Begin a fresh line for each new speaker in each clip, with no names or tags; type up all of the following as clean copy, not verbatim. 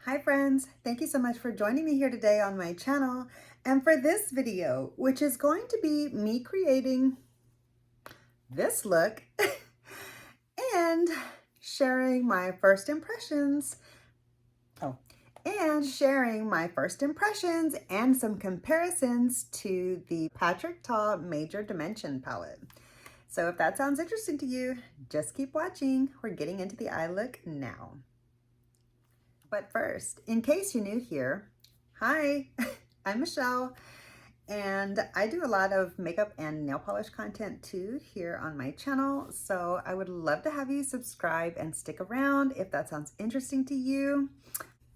Hi friends, thank you so much for joining me here today on my channel and for this video, which is going to be me creating this look and sharing my first impressions. Sharing my first impressions and some comparisons to the Patrick Ta Major Dimension palette. So if that sounds interesting to you, just keep watching. We're getting into the eye look now. But first, in case you're new here, hi, I'm Michelle, and I do a lot of makeup and nail polish content too here on my channel. So I would love to have you subscribe and stick around if that sounds interesting to you.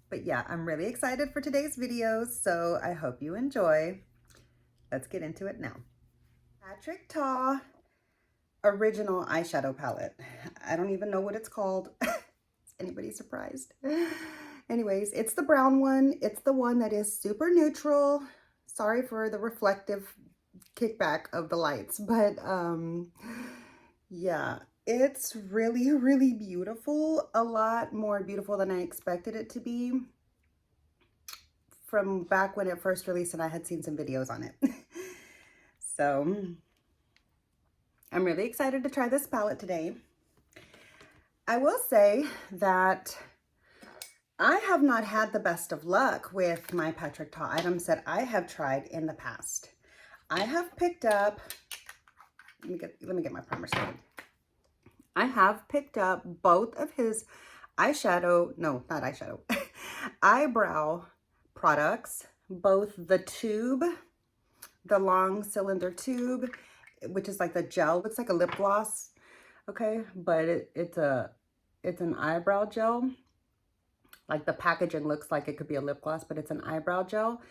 But yeah, I'm really excited for today's video, so I hope you enjoy. Let's get into it now. Patrick Ta Original Eyeshadow Palette. I don't even know what it's called. Is anybody surprised? Anyways, it's the brown one. It's the one that is super neutral. Sorry for the reflective kickback of the lights, but yeah, it's really, really beautiful. A lot more beautiful than I expected it to be from back when it first released and I had seen some videos on it. So I'm really excited to try this palette today. I will say that I have not had the best of luck with my Patrick Ta items that I have tried in the past. I have picked up, let me get my primer started. I have picked up both of his eyeshadow, no, not eyeshadow, eyebrow products, both the tube, the long cylinder tube, which is like the gel, looks like a lip gloss, okay, but it's an eyebrow gel. Like the packaging looks like it could be a lip gloss, but it's an eyebrow gel.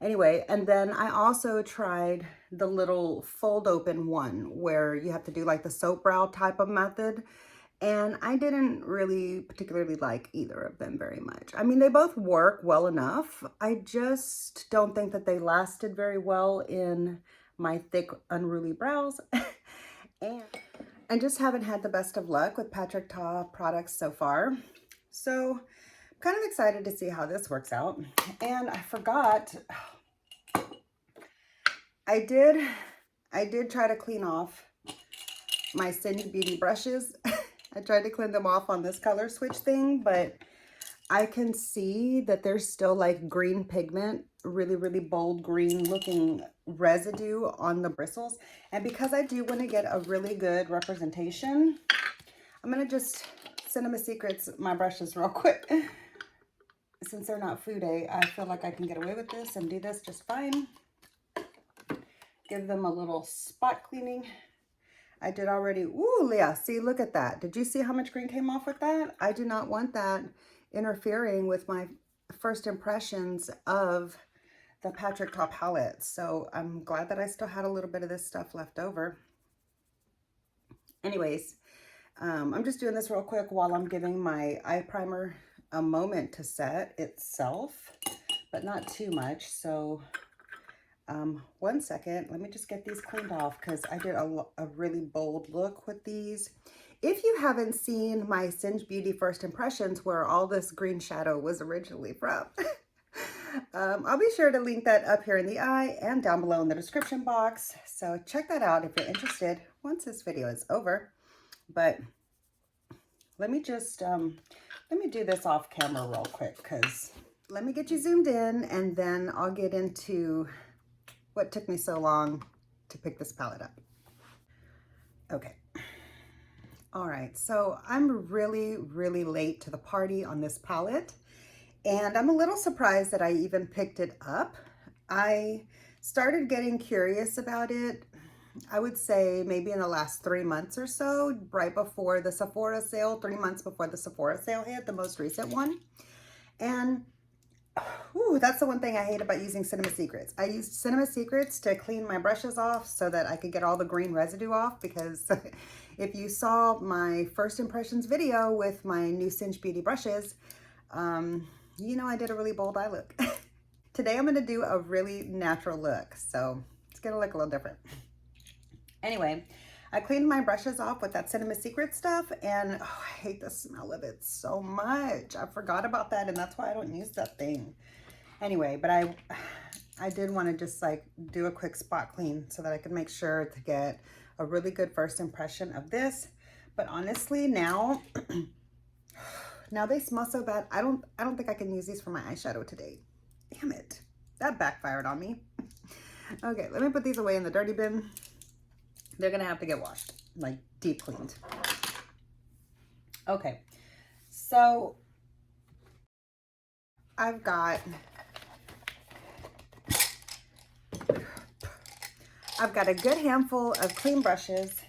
Anyway, and then I also tried the little fold open one where you have to do like the soap brow type of method. And I didn't really particularly like either of them very much. I mean, they both work well enough. I just don't think that they lasted very well in my thick, unruly brows. And I just haven't had the best of luck with Patrick Ta products so far. So kind of excited to see how this works out. And I forgot, I did try to clean off my Cindy Beauty brushes. I tried to clean them off on this color switch thing, but I can see that there's still like green pigment, really, really bold green looking residue on the bristles. And because I do want to get a really good representation, I'm going to just Cinema Secrets my brushes real quick. Since they're not Fude, I feel like I can get away with this and do this just fine. Give them a little spot cleaning. I did already. Ooh, yeah, see, look at that. Did you see how much green came off with that? I do not want that interfering with my first impressions of the Patrick Ta palette. So I'm glad that I still had a little bit of this stuff left over. Anyways, I'm just doing this real quick while I'm giving my eye primer a moment to set itself, but not too much. So 1 second, let me just get these cleaned off because I did a really bold look with these. If you haven't seen my Cindy Beauty first impressions where all this green shadow was originally from, I'll be sure to link that up here in the eye and down below in the description box. So check that out if you're interested once this video is over. But let me just, let me do this off camera real quick because let me get you zoomed in and then I'll get into what took me so long to pick this palette up. Okay. All right, so I'm really, really late to the party on this palette and I'm a little surprised that I even picked it up. I started getting curious about it, I would say maybe in the last 3 months or so, right before the Sephora sale, 3 months before the Sephora sale hit, the most recent one. And ooh, that's the one thing I hate about using Cinema Secrets. I used Cinema Secrets to clean my brushes off so that I could get all the green residue off, because if you saw my first impressions video with my new Cindy Beauty brushes, you know I did a really bold eye look. Today I'm going to do a really natural look, so it's going to look a little different. Anyway, I cleaned my brushes off with that Cinema Secret stuff, and oh, I hate the smell of it so much. I forgot about that, and that's why I don't use that thing. Anyway, but I did want to just like do a quick spot clean so that I could make sure to get a really good first impression of this. But honestly, now now they smell so bad. I don't think I can use these for my eyeshadow today. Damn it. That backfired on me. Okay, let me put these away in the dirty bin. They're gonna have to get washed, like deep cleaned. Okay, so I've got a good handful of clean brushes.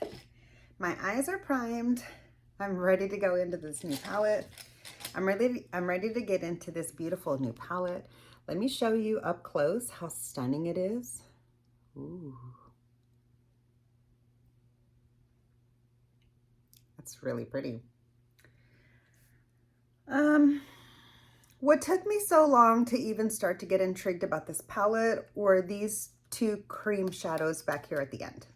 My eyes are primed. I'm ready to go into this new palette. I'm ready to get into this beautiful new palette. Let me show you up close how stunning it is. Ooh. That's really pretty. What took me so long to even start to get intrigued about this palette were these two cream shadows back here at the end.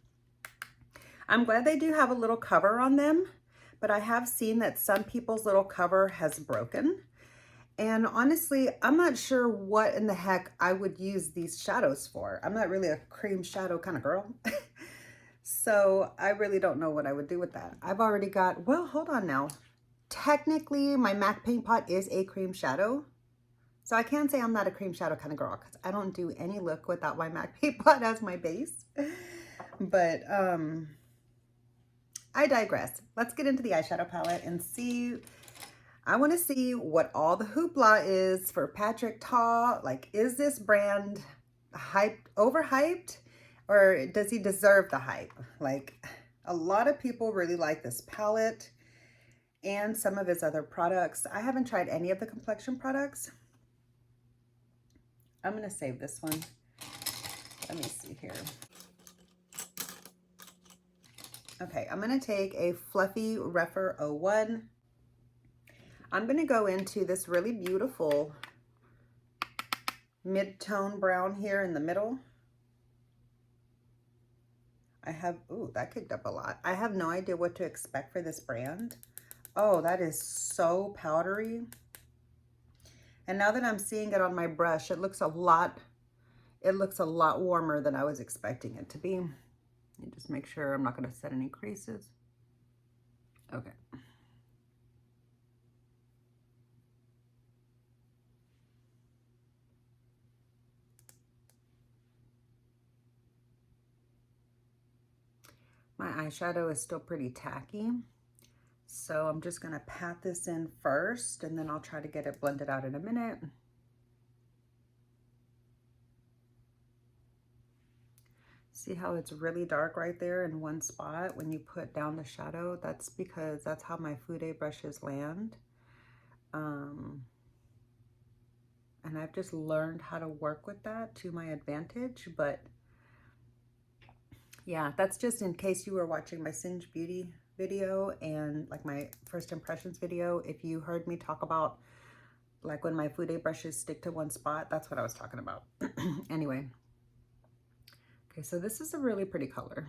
I'm glad they do have a little cover on them, but I have seen that some people's little cover has broken. And honestly, I'm not sure what in the heck I would use these shadows for. I'm not really a cream shadow kind of girl. So I really don't know what I would do with that. I've already got, well, hold on now. Technically, my MAC paint pot is a cream shadow. So I can say I'm not a cream shadow kind of girl because I don't do any look without my MAC paint pot as my base. But I digress. Let's get into the eyeshadow palette and see. I want to see what all the hoopla is for Patrick Ta. Like, is this brand overhyped, or does he deserve the hype? Like, a lot of people really like this palette and some of his other products. I haven't tried any of the complexion products. I'm going to save this one. Let me see here. Okay, I'm going to take a Fluffy Repher 01. I'm going to go into this really beautiful mid-tone brown here in the middle. I have, ooh, that kicked up a lot. I have no idea what to expect for this brand. Oh, that is so powdery. And now that I'm seeing it on my brush, it looks a lot warmer than I was expecting it to be. Let me just make sure I'm not going to set any creases. Okay. My eyeshadow is still pretty tacky, so I'm just gonna pat this in first, and then I'll try to get it blended out in a minute. See how it's really dark right there in one spot when you put down the shadow? That's because that's how my Fude brushes land. And I've just learned how to work with that to my advantage, but yeah, that's just in case you were watching my Singe Beauty video and like my first impressions video. If you heard me talk about like when my Fude brushes stick to one spot, that's what I was talking about. Anyway, okay, so this is a really pretty color,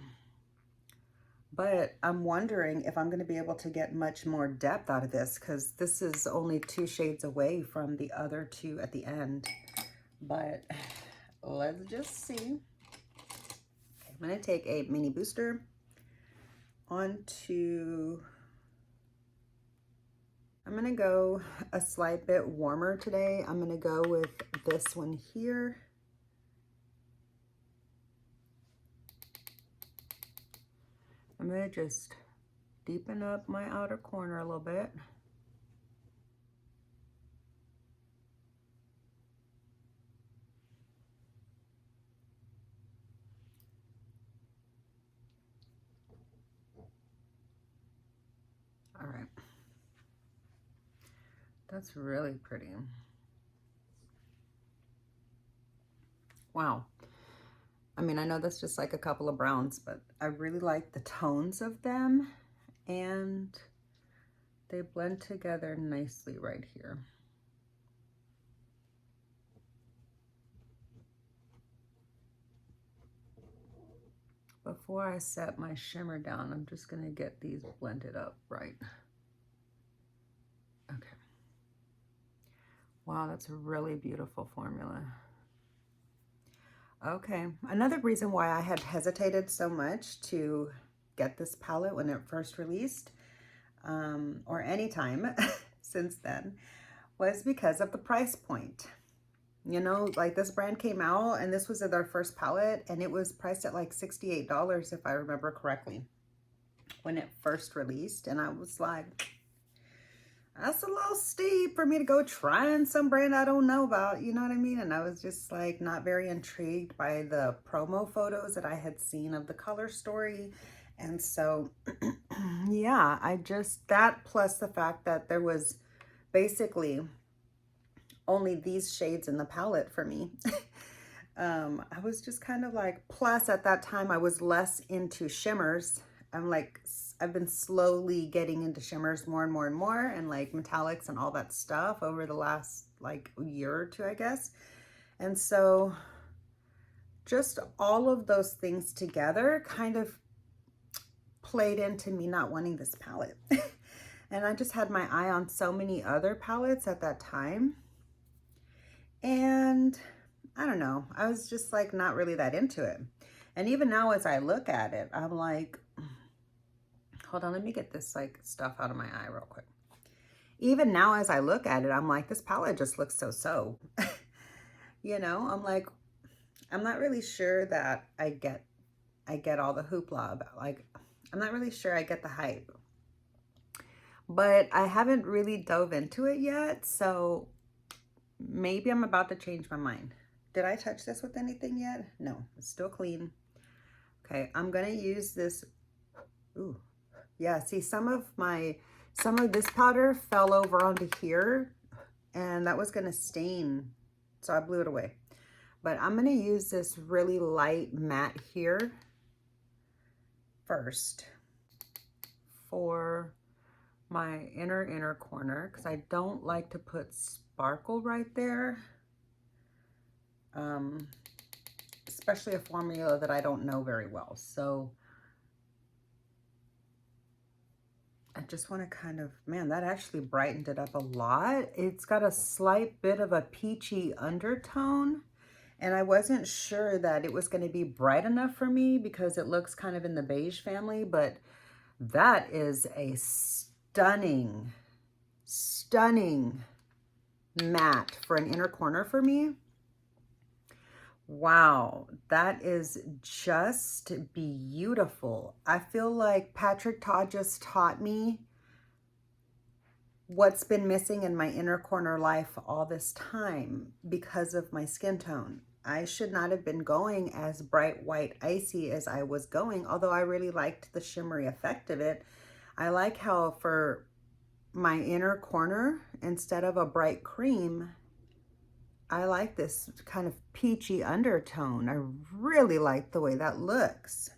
but I'm wondering if I'm going to be able to get much more depth out of this because this is only 2 shades away from the other 2 at the end. But let's just see. I'm going to take a mini booster onto, I'm going to go a slight bit warmer today. I'm going to go with this one here. I'm going to just deepen up my outer corner a little bit. All right. That's really pretty. Wow. I mean, I know that's just like a couple of browns, but I really like the tones of them, and they blend together nicely right here. before I set my shimmer down, I'm just going to get these blended up right. Okay. Wow, that's a really beautiful formula. Okay, another reason why I had hesitated so much to get this palette when it first released, or any time since then, was because of the price point. You know, like this brand came out and this was their first palette and it was priced at like $68 if I remember correctly when it first released. And I was like, that's a little steep for me to go trying some brand I don't know about, you know what I mean? And I was just like not very intrigued by the promo photos that I had seen of the color story. And so, yeah, that plus the fact that there was basically only these shades in the palette for me. I was just kind of like, plus at that time I was less into shimmers. I've been slowly getting into shimmers more and more and more, and like metallics and all that stuff over the last like year or two, I guess. And so just all of those things together kind of played into me not wanting this palette. And I just had my eye on so many other palettes at that time. And I don't know, I was just like not really that into it. And even now as I look at it, I'm like, hold on, let me get this like stuff out of my eye real quick. Even now as I look at it, I'm like, this palette just looks so. You know, I'm like, I'm not really sure that I get all the hoopla about, like, I'm not really sure I get the hype. But I haven't really dove into it yet, so maybe I'm about to change my mind. Did I touch this with anything yet? No, it's still clean. Okay, I'm gonna use this. Ooh, yeah, see some of this powder fell over onto here and that was gonna stain, so I blew it away. But I'm gonna use this really light matte here first for my inner corner, because I don't like to put sparkle right there, especially a formula that I don't know very well. So I just want to kind of, man, that actually brightened it up a lot. It's got a slight bit of a peachy undertone, and I wasn't sure that it was going to be bright enough for me because it looks kind of in the beige family, but that is a stunning matte for an inner corner for me. Wow, that is just beautiful. I feel like Patrick Ta just taught me what's been missing in my inner corner life all this time because of my skin tone. I should not have been going as bright white icy as I was going, although I really liked the shimmery effect of it. I like how for my inner corner, instead of a bright cream, I like this kind of peachy undertone. I really like the way that looks.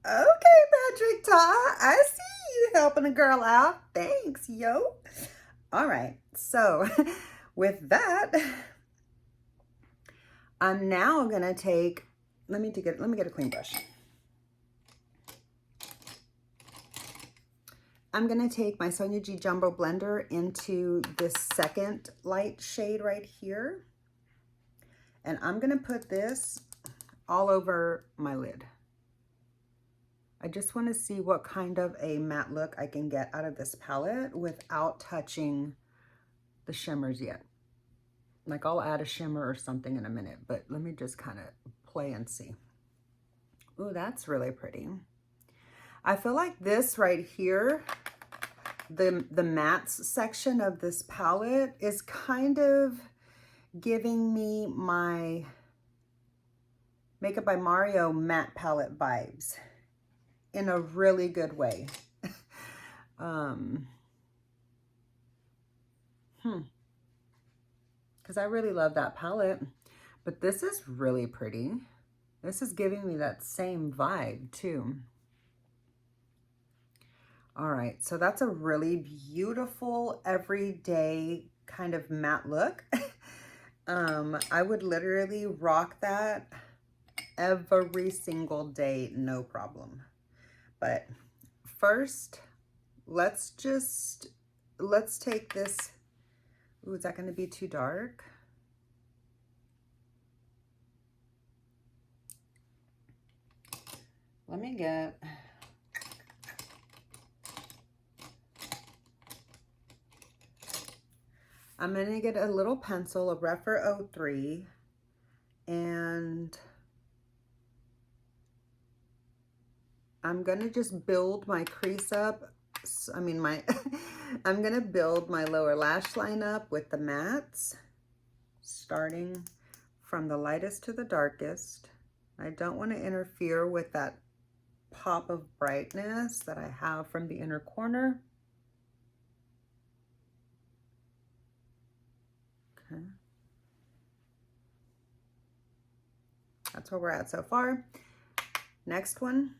Okay, Patrick Ta, I see you helping a girl out. Thanks, yo. All right, so with that, I'm now gonna take, let me get a clean brush. I'm gonna take my Sonia G Jumbo Blender into this second light shade right here. And I'm gonna put this all over my lid. I just wanna see what kind of a matte look I can get out of this palette without touching the shimmers yet. Like I'll add a shimmer or something in a minute, but let me just kind of play and see. Ooh, that's really pretty. I feel like this right here, the mattes section of this palette is kind of giving me my Makeup by Mario matte palette vibes in a really good way. Because I really love that palette, but this is really pretty. This is giving me that same vibe too. All right, so that's a really beautiful everyday kind of matte look. I would literally rock that every single day, no problem. But first, let's take this. Ooh, is that going to be too dark? Let me get... I'm going to get a little pencil, a Rephr 03, and I'm going to just build my crease up. I mean, I'm going to build my lower lash line up with the mattes, starting from the lightest to the darkest. I don't want to interfere with that pop of brightness that I have from the inner corner. Okay. That's where we're at so far. Next one,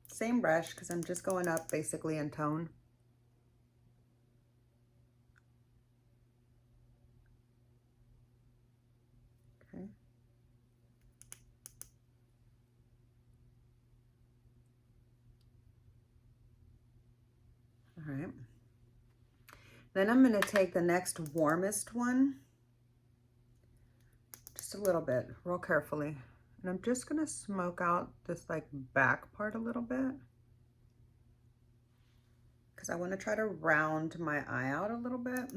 same brush, because I'm just going up basically in tone. Okay. All right. Then I'm going to take the next warmest one, just a little bit, real carefully. And I'm just going to smoke out this like back part a little bit, because I want to try to round my eye out a little bit.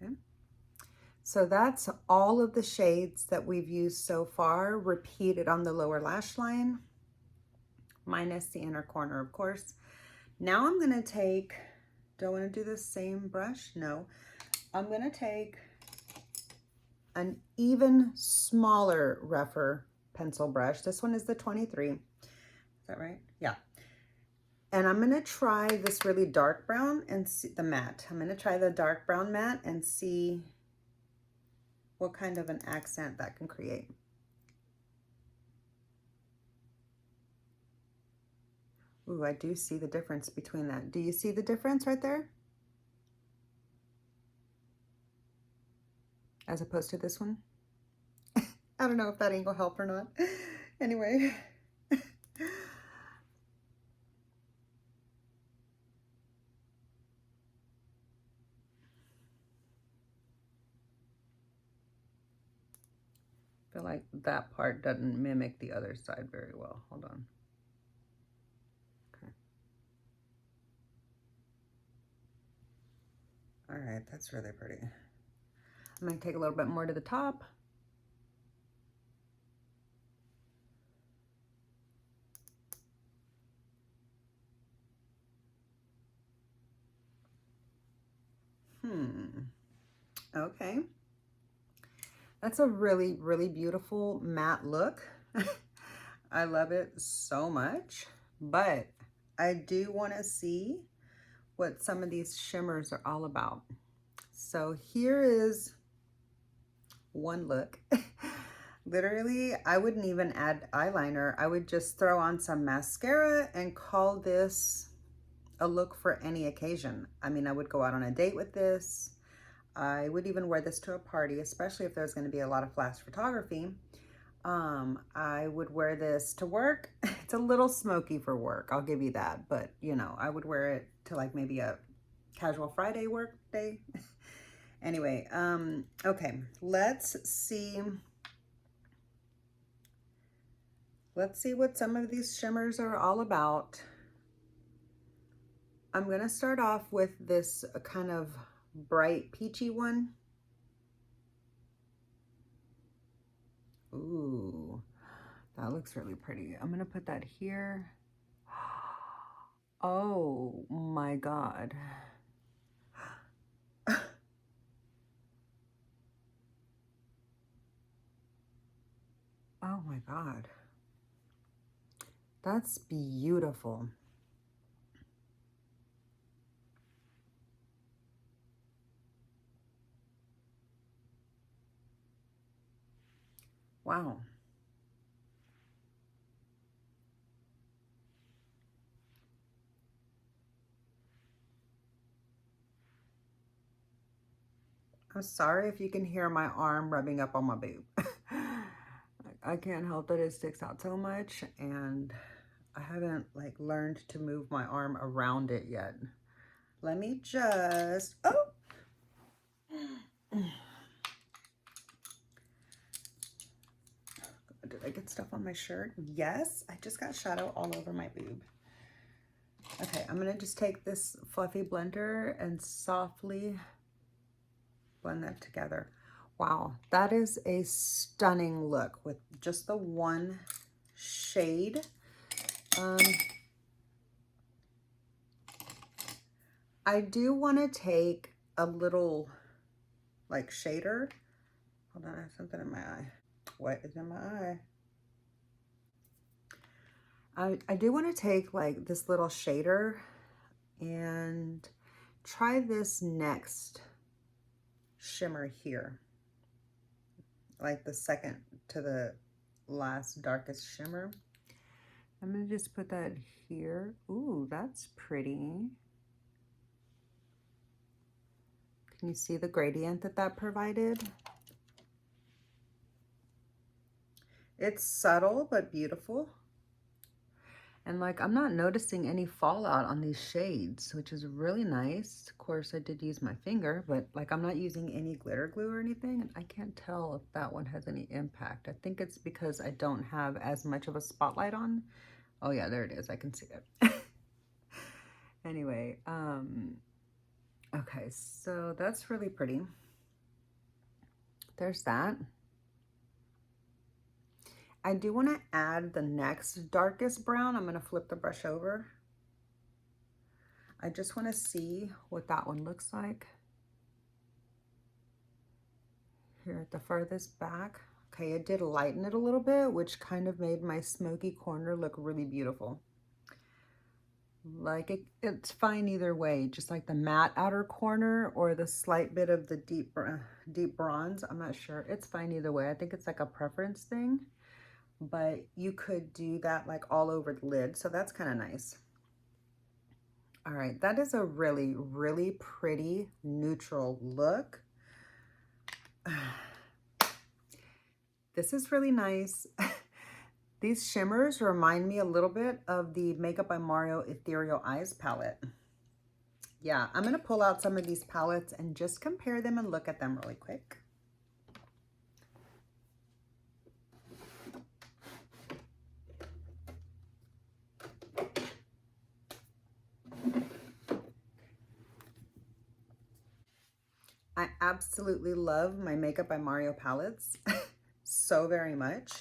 Okay. So that's all of the shades that we've used so far, repeated on the lower lash line, minus the inner corner, of course. Now I'm going to take, do I want to do the same brush? No. I'm going to take an even smaller Rephr pencil brush. This one is the 23. Is that right? Yeah. And I'm going to try this really dark brown and see the matte. I'm going to try the dark brown matte and see what kind of an accent that can create. Ooh, I do see the difference between that. Do you see the difference right there? As opposed to this one? I don't know if that angle helped or not. Anyway. I feel like that part doesn't mimic the other side very well. Hold on. Okay. All right, that's really pretty. I'm going to take a little bit more to the top. Okay. That's a really, really beautiful matte look. I love it so much, but I do want to see what some of these shimmers are all about. So here is one look. Literally, I wouldn't even add eyeliner. I would just throw on some mascara and call this a look for any occasion. I mean, I would go out on a date with this. I would even wear this to a party, especially if there's going to be a lot of flash photography. I would wear this to work. It's a little smoky for work, I'll give you that. But, you know, I would wear it to like maybe a casual Friday work day. Anyway, okay, let's see. Let's see what some of these shimmers are all about. I'm going to start off with this kind of bright peachy one. Ooh, that looks really pretty. I'm going to put that here. Oh my God. Oh my God. That's beautiful. Wow. I'm sorry if you can hear my arm rubbing up on my boob. I can't help it, it sticks out so much, and I haven't like learned to move my arm around it yet. Let me just, oh! Did I get stuff on my shirt? Yes, I just got shadow all over my boob. Okay, I'm gonna just take this fluffy blender and softly blend that together. Wow, that is a stunning look with just the one shade. I do want to take a little like shader. Hold on, I have something in my eye. What is in my eye? I do want to take like this little shader and try this next shimmer here. Like the second to the last darkest shimmer. I'm gonna just put that here. Ooh, that's pretty. Can you see the gradient that that provided? It's subtle but beautiful. And like, I'm not noticing any fallout on these shades, which is really nice. Of course, I did use my finger, but like, I'm not using any glitter glue or anything. And I can't tell if that one has any impact. I think it's because I don't have as much of a spotlight on. Oh yeah, there it is. I can see it. Anyway, okay, so that's really pretty. There's that. I do want to add the next darkest brown. I'm going to flip the brush over. I just want to see what that one looks like. Here at the furthest back. Okay, it did lighten it a little bit, which kind of made my smoky corner look really beautiful. Like it's fine either way, just like the matte outer corner or the slight bit of the deep bronze. I'm not sure. It's fine either way. I think it's like a preference thing. But you could do that like all over the lid, so that's kind of nice. All right, that is a really, really pretty neutral look. This is really nice. These shimmers remind me a little bit of the Makeup by Mario Ethereal Eyes palette. Yeah, I'm gonna pull out some of these palettes and just compare them and look at them really quick. I absolutely love my Makeup by Mario palettes so very much.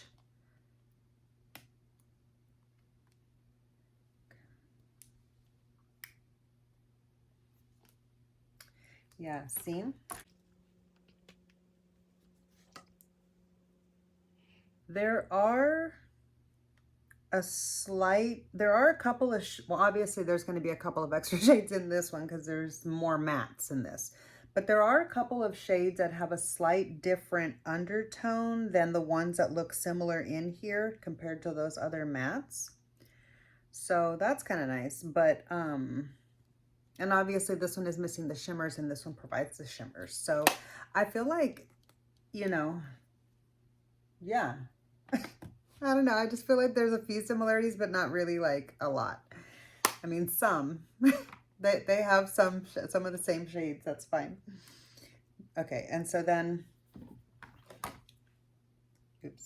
Yeah, see? There are a couple of, well, obviously there's going to be a couple of extra shades in this one because there's more mattes in this. But there are a couple of shades that have a slight different undertone than the ones that look similar in here compared to those other mattes. So that's kind of nice. But, and obviously this one is missing the shimmers and this one provides the shimmers. So I feel like, you know, yeah. I don't know. I just feel like there's a few similarities, but not really like a lot. I mean, some. They have some of the same shades. That's fine. Okay, and so then, oops.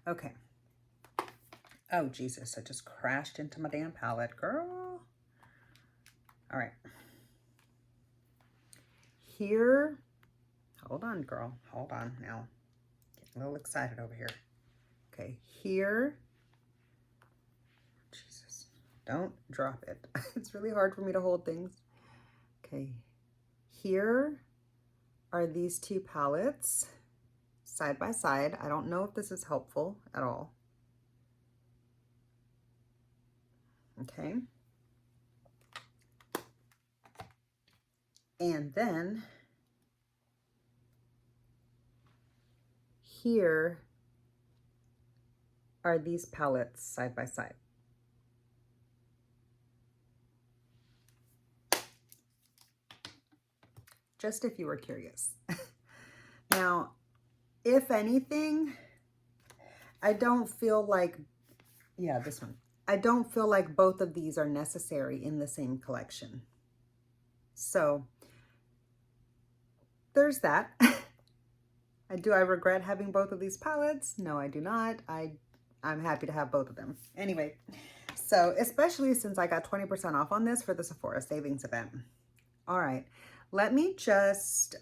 Okay. Oh, Jesus, I just crashed into my damn palette, girl. All right. Here, hold on, girl. Hold on now. Getting a little excited over here. Okay, here. Jesus, don't drop it. It's really hard for me to hold things. Okay, here are these two palettes side by side. I don't know if this is helpful at all. Okay. And then here are these palettes side by side. Just if you were curious. Now, if anything, I don't feel like, yeah, this one. I don't feel like both of these are necessary in the same collection. So there's that. Do I regret having both of these palettes? No, I do not. I'm happy to have both of them. Anyway, so especially since I got 20% off on this for the Sephora savings event. All right, let me just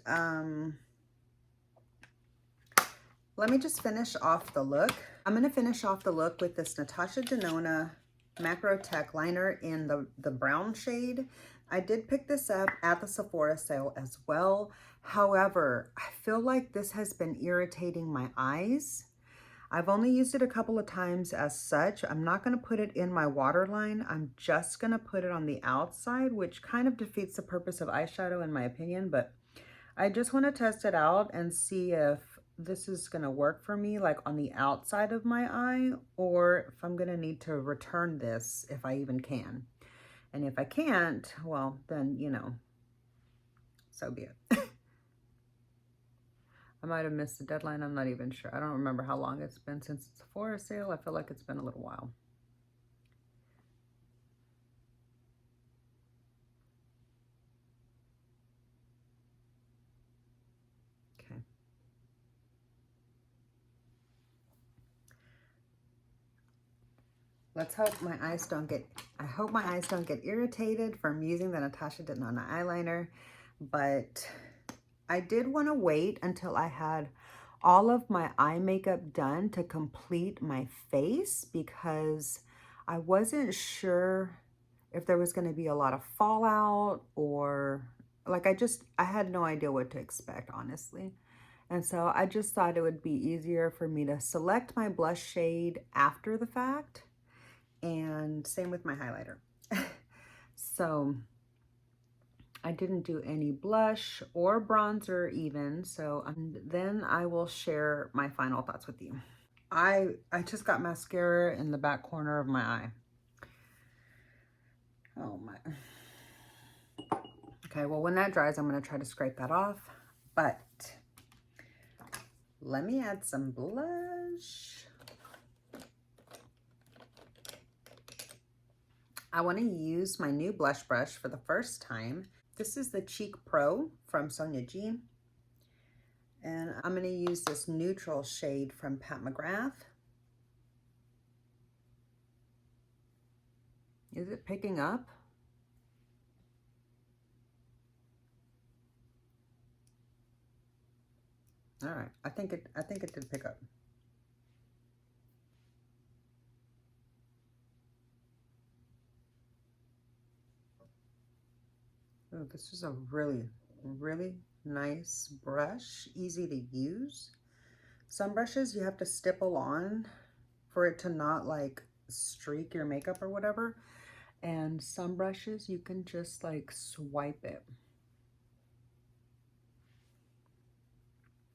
finish off the look. I'm gonna finish off the look with this Natasha Denona Macro Tech liner in the brown shade. I did pick this up at the Sephora sale as well. However, I feel like this has been irritating my eyes. I've only used it a couple of times as such. I'm not gonna put it in my waterline. I'm just gonna put it on the outside, which kind of defeats the purpose of eyeshadow in my opinion, but I just wanna test it out and see if this is gonna work for me, like on the outside of my eye, or if I'm gonna need to return this if I even can. And if I can't, well, then, you know, so be it. I might have missed the deadline. I'm not even sure. I don't remember how long it's been since the Sephora sale. I feel like it's been a little while. Okay. Let's hope my eyes don't get, I hope my eyes don't get irritated from using the Natasha Denona eyeliner, but I did want to wait until I had all of my eye makeup done to complete my face because I wasn't sure if there was going to be a lot of fallout or like I had no idea what to expect, honestly. And so I just thought it would be easier for me to select my blush shade after the fact, and same with my highlighter. So I didn't do any blush or bronzer even, so then I will share my final thoughts with you. I just got mascara in the back corner of my eye. Oh my. Okay, well when that dries, I'm gonna try to scrape that off, but let me add some blush. I wanna use my new blush brush for the first time. This is the Cheek Pro from Sonia G. And I'm gonna use this neutral shade from Pat McGrath. Is it picking up? All right, I think it did pick up. Oh, this is a really, really nice brush, easy to use. Some brushes you have to stipple on for it to not like streak your makeup or whatever. And some brushes you can just like swipe it.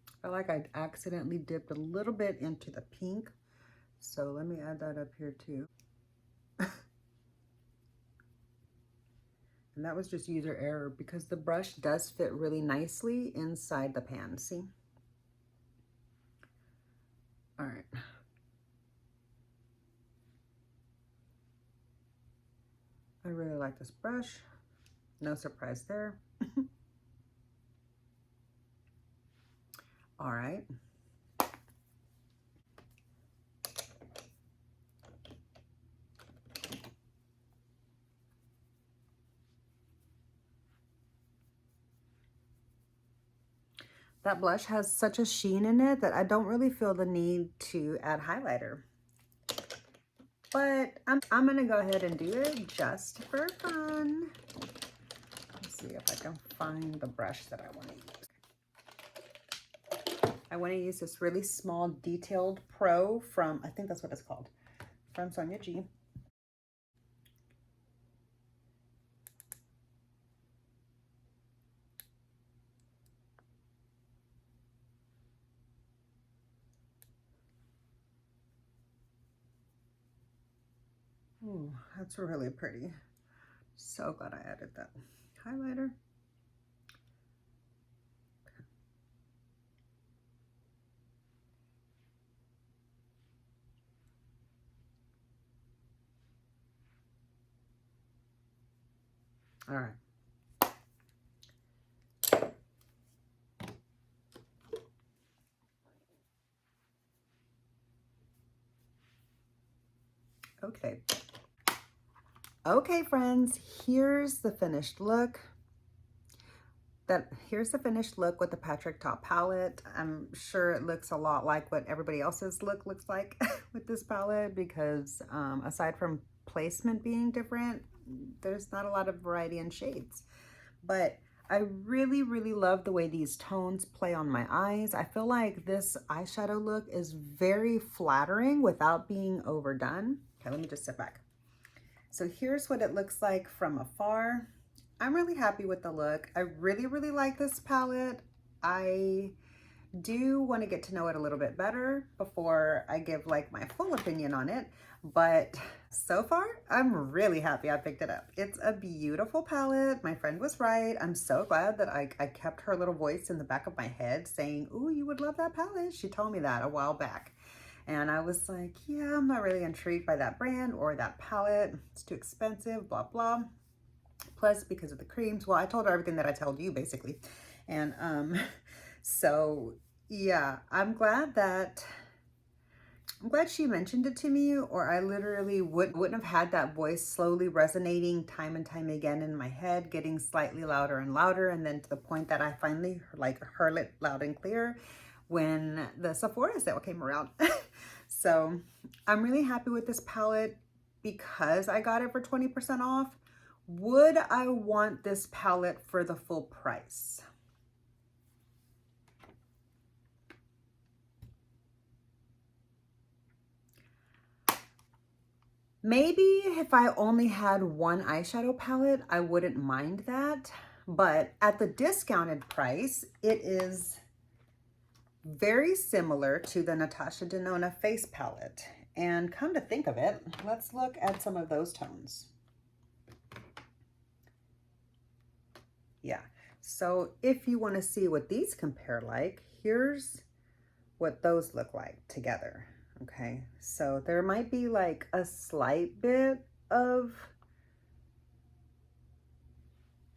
I feel like I accidentally dipped a little bit into the pink. So let me add that up here too. And that was just user error because the brush does fit really nicely inside the pan, see? All right. I really like this brush. No surprise there. All right. That blush has such a sheen in it that I don't really feel the need to add highlighter. But I'm gonna go ahead and do it just for fun. Let's see if I can find the brush that I want to use. I want to use this really small detailed pro from, I think that's what it's called, from Sonia G. Ooh, that's really pretty. So glad I added that highlighter. All right. Okay. Okay, friends, here's the finished look. Here's the finished look with the Patrick Top palette. I'm sure it looks a lot like what everybody else's look looks like with this palette because aside from placement being different, there's not a lot of variety in shades. But I really, really love the way these tones play on my eyes. I feel like this eyeshadow look is very flattering without being overdone. Okay, let me just sit back. So here's what it looks like from afar. I'm really happy with the look. I really, really like this palette. I do want to get to know it a little bit better before I give like my full opinion on it. But so far, I'm really happy I picked it up. It's a beautiful palette. My friend was right. I'm so glad that I kept her little voice in the back of my head saying, ooh, you would love that palette. She told me that a while back. And I was like, yeah, I'm not really intrigued by that brand or that palette. It's too expensive, blah, blah. Plus, because of the creams. Well, I told her everything that I told you, basically. And so, yeah, I'm glad she mentioned it to me, or I literally wouldn't have had that voice slowly resonating time and time again in my head, getting slightly louder and louder, and then to the point that I finally like heard it loud and clear when the Sephora sale came around. So I'm really happy with this palette because I got it for 20% off. Would I want this palette for the full price? Maybe if I only had one eyeshadow palette, I wouldn't mind that. But at the discounted price, it is very similar to the Natasha Denona face palette. And come to think of it, let's look at some of those tones. Yeah, so if you want to see what these compare like, here's what those look like together. Okay, so there might be like a slight bit of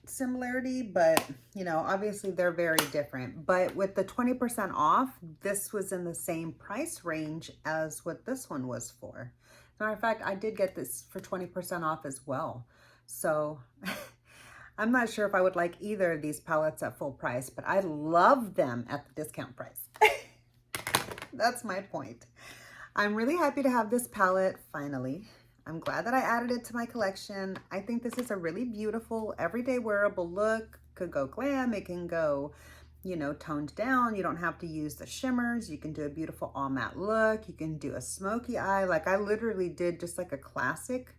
similarity, but you know, obviously they're very different. But with the 20% off, this was in the same price range as what this one was for. As a matter of fact, I did get this for 20% off as well. So I'm not sure if I would like either of these palettes at full price, but I love them at the discount price. That's my point. I'm really happy to have this palette finally. I'm glad that I added it to my collection. I think this is a really beautiful everyday wearable look. Could go glam, it can go, you know, toned down. You don't have to use the shimmers. You can do a beautiful all matte look. You can do a smoky eye. Like I literally did just like a classic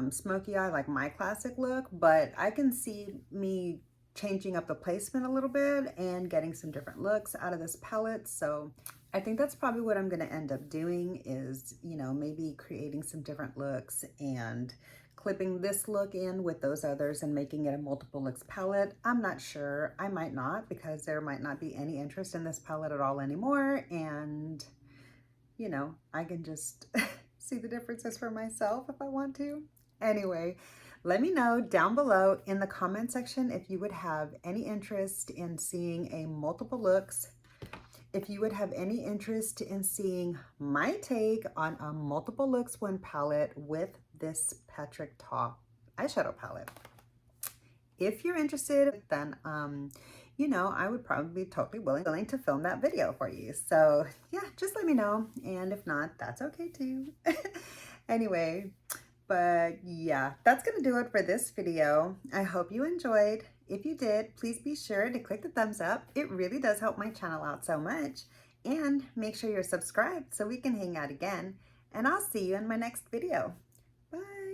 smoky eye, like my classic look, but I can see me changing up the placement a little bit and getting some different looks out of this palette. So I think that's probably what I'm going to end up doing is, you know, maybe creating some different looks and clipping this look in with those others and making it a multiple looks palette. I'm not sure. I might not, because there might not be any interest in this palette at all anymore. And, you know, I can just see the differences for myself if I want to. Anyway, let me know down below in the comment section if you would have any interest in seeing a multiple looks, if you would have any interest in seeing my take on a multiple looks one palette with this Patrick Top eyeshadow palette. If you're interested, then you know, I would probably be totally willing to film that video for you. So yeah, just let me know. And if not, that's okay too. Anyway, but yeah, that's gonna do it for this video. I hope you enjoyed. If you did, please be sure to click the thumbs up. It really does help my channel out so much. And make sure you're subscribed so we can hang out again. And I'll see you in my next video. Bye.